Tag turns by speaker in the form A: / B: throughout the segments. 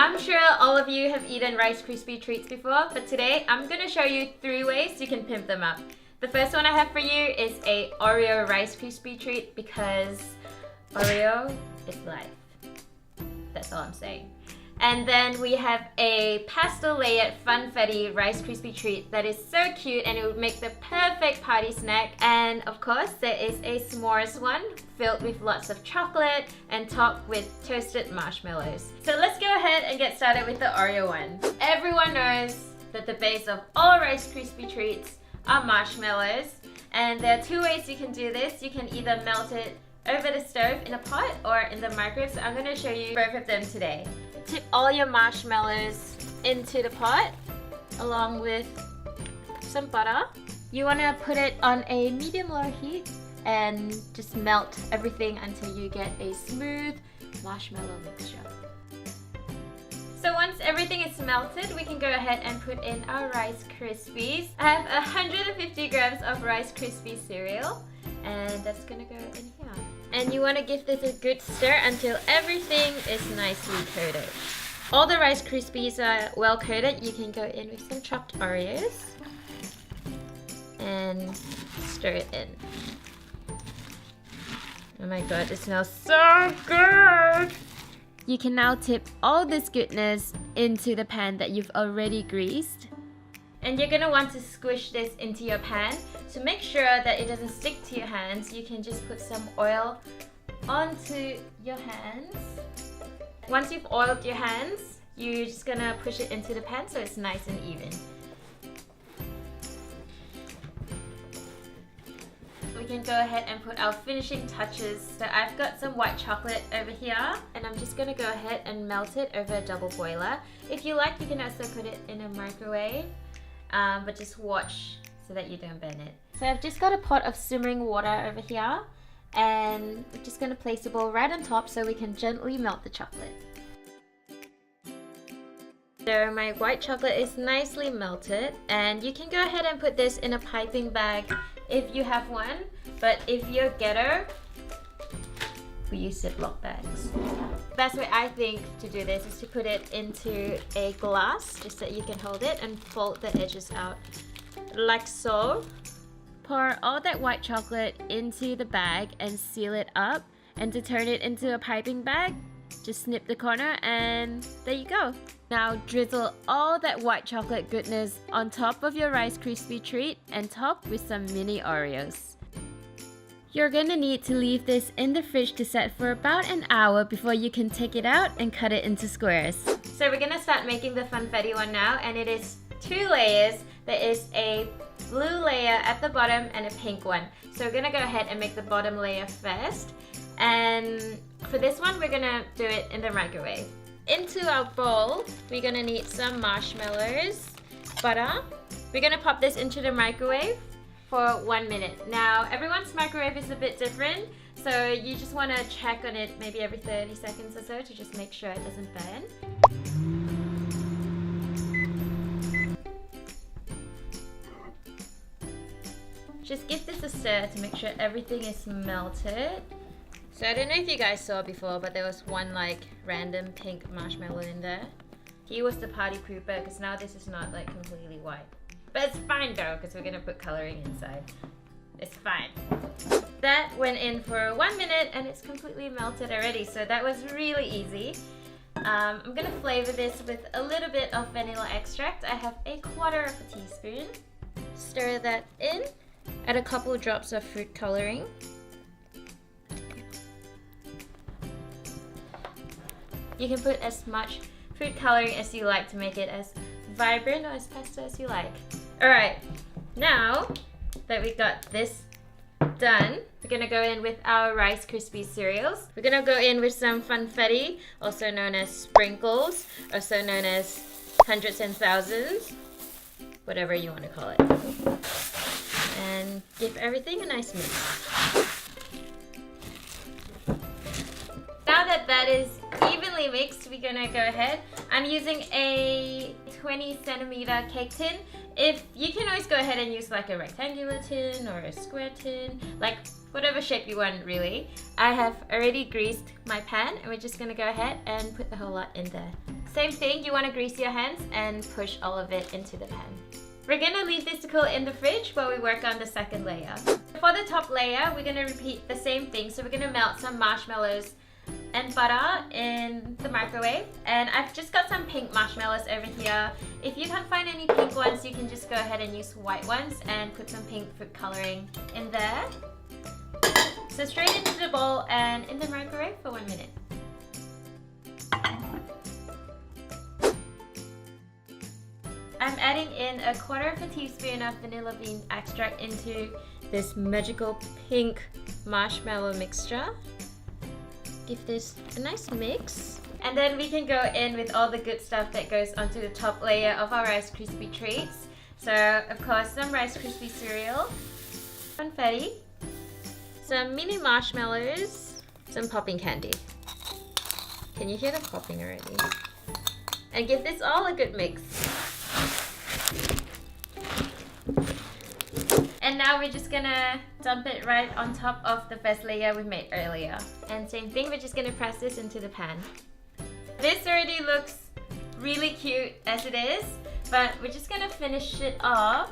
A: I'm sure all of you have eaten Rice Krispy Treats before, but today I'm gonna show you 3 ways you can pimp them up. The first one I have for you is a Oreo Rice Krispy Treat because Oreo is life. That's all I'm saying. And then we have a pastel layered funfetti Rice Krispy Treat that is so cute and it would make the perfect party snack. And of course there is a s'mores one filled with lots of chocolate and topped with toasted marshmallows. So let's go ahead and get started with the Oreo one. Everyone knows that the base of all Rice Krispy Treats are marshmallows, and there are 2 ways you can do this. You can either melt it over the stove in a pot or in the microwave, so I'm going to show you both of them today. Tip all your marshmallows into the pot along with some butter. You want to put it on a medium-low heat and just melt everything until you get a smooth marshmallow mixture. So once everything is melted, we can go ahead and put in our Rice Krispies. I have 150 grams of Rice Krispie cereal, and that's gonna go in here. And you want to give this a good stir until everything is nicely coated. All the Rice Krispies are well coated. You can go in with some chopped Oreos and stir it in. Oh my god, it smells so good! You can now tip all this goodness into the pan that you've already greased. And you're gonna want to squish this into your pan. To make sure that it doesn't stick to your hands, you can just put some oil onto your hands. Once you've oiled your hands, you're just gonna push it into the pan so it's nice and even. We can go ahead and put our finishing touches. So I've got some white chocolate over here, and I'm just gonna go ahead and melt it over a double boiler. If you like, you can also put it in a microwave. But just watch so that you don't burn it. So I've just got a pot of simmering water over here, and we're just going to place the bowl right on top so we can gently melt the chocolate. So my white chocolate is nicely melted, and you can go ahead and put this in a piping bag if you have one, but if you're ghetto, we use Ziploc bags. The best way I think to do this is to put it into a glass just so you can hold it and fold the edges out like so. Pour all that white chocolate into the bag and seal it up, and to turn it into a piping bag, just snip the corner and there you go. Now drizzle all that white chocolate goodness on top of your Rice Krispy Treat and top with some mini Oreos. You're gonna need to leave this in the fridge to set for about an hour before you can take it out and cut it into squares. So we're gonna start making the funfetti one now, and it is 2 layers. There is a blue layer at the bottom and a pink one. So we're gonna go ahead and make the bottom layer first. And for this one, we're gonna do it in the microwave. Into our bowl, we're gonna need some marshmallows, butter. We're gonna pop this into the microwave for 1 minute. Now, everyone's microwave is a bit different, so you just want to check on it maybe every 30 seconds or so to just make sure it doesn't burn. Just give this a stir to make sure everything is melted. So I don't know if you guys saw before, but there was one like random pink marshmallow in there. He was the party pooper because now this is not like completely white. But it's fine though, because we're gonna put coloring inside. It's fine. That went in for 1 minute and it's completely melted already, so that was really easy. I'm gonna flavor this with a little bit of vanilla extract. I have 1/4 teaspoon. Stir that in. Add a couple drops of fruit coloring. You can put as much fruit coloring as you like to make it as vibrant or as pastel as you like. Alright, now that we got this done, we're gonna go in with our Rice Krispie cereals. We're gonna go in with some funfetti, also known as sprinkles, also known as hundreds and thousands, whatever you want to call it. And give everything a nice mix. Now that that is evenly mixed, we're gonna go ahead. I'm using a 20cm cake tin. If you can always go ahead and use like a rectangular tin or a square tin, like whatever shape you want really. I have already greased my pan and we're just gonna go ahead and put the whole lot in there. Same thing, you want to grease your hands and push all of it into the pan. We're gonna leave this to cool in the fridge while we work on the second layer. For the top layer, we're gonna repeat the same thing. So we're gonna melt some marshmallows and butter in the microwave. And I've just got some pink marshmallows over here. If you can't find any pink ones, you can just go ahead and use white ones and put some pink food coloring in there. So straight into the bowl and in the microwave for 1 minute. I'm adding in 1/4 teaspoon of vanilla bean extract into this magical pink marshmallow mixture. Give this a nice mix. And then we can go in with all the good stuff that goes onto the top layer of our Rice Krispy Treats. So of course some Rice Krispie cereal, confetti, some mini marshmallows, some popping candy. Can you hear the popping already? And give this all a good mix. And now we're just gonna dump it right on top of the first layer we made earlier. And same thing, we're just gonna press this into the pan. This already looks really cute as it is, but we're just gonna finish it off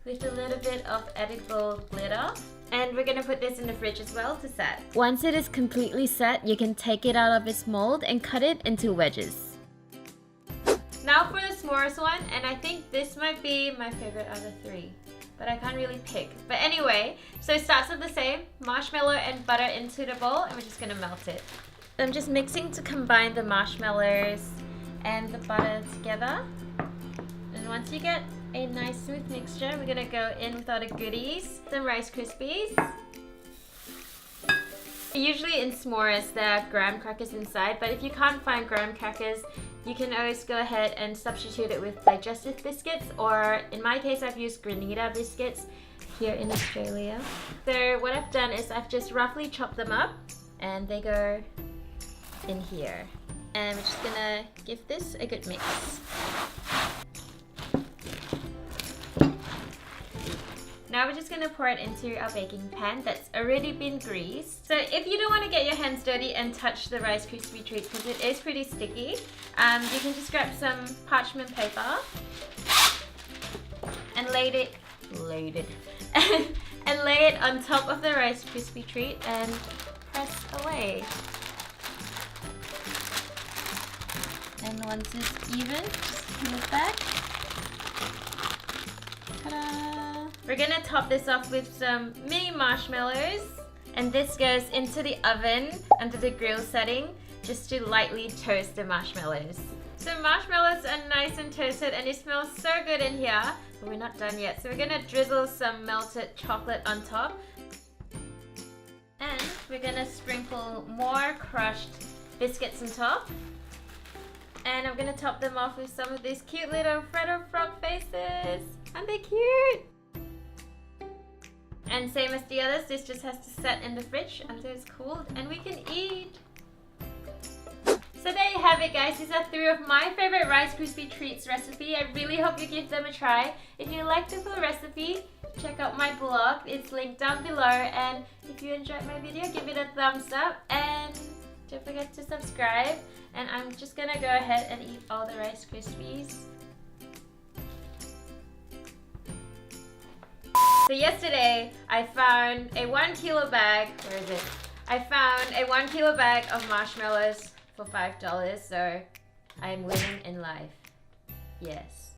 A: with a little bit of edible glitter. And we're gonna put this in the fridge as well to set. Once it is completely set, you can take it out of its mold and cut it into wedges. Now for the s'mores one, and I think this might be my favorite out of 3. But I can't really pick. But anyway, so it starts with the same marshmallow and butter into the bowl, and we're just gonna melt it. I'm just mixing to combine the marshmallows and the butter together. And once you get a nice smooth mixture, we're gonna go in with all the goodies. Some Rice Krispies. Usually in s'mores there are graham crackers inside, but if you can't find graham crackers, you can always go ahead and substitute it with digestive biscuits, or in my case I've used granita biscuits here in Australia. So what I've done is I've just roughly chopped them up and they go in here. And we're just gonna give this a good mix. Now we're just gonna pour it into our baking pan that's already been greased. So if you don't want to get your hands dirty and touch the Rice Krispie Treats because it is pretty sticky, you can just grab some parchment paper and lay it on top of the Rice Krispie Treat and press away. And once it's even, just move back. Ta-da! We're gonna top this off with some mini marshmallows, and this goes into the oven under the grill setting just to lightly toast the marshmallows. So marshmallows are nice and toasted and it smells so good in here, but we're not done yet. So we're gonna drizzle some melted chocolate on top, and we're gonna sprinkle more crushed biscuits on top. And I'm gonna top them off with some of these cute little Freddo frog faces. Aren't they cute? And same as the others, this just has to set in the fridge until it's cooled and we can eat. So there you have it guys, these are 3 of my favorite Rice Krispie Treats recipe. I really hope you give them a try. If you like the full recipe, check out my blog, it's linked down below. And if you enjoyed my video, give it a thumbs up and don't forget to subscribe. And I'm just gonna go ahead and eat all the Rice Krispies. So yesterday, I found a 1 kilo bag, where is it? I found a 1 kilo bag of marshmallows for $5, so I'm winning in life. Yes.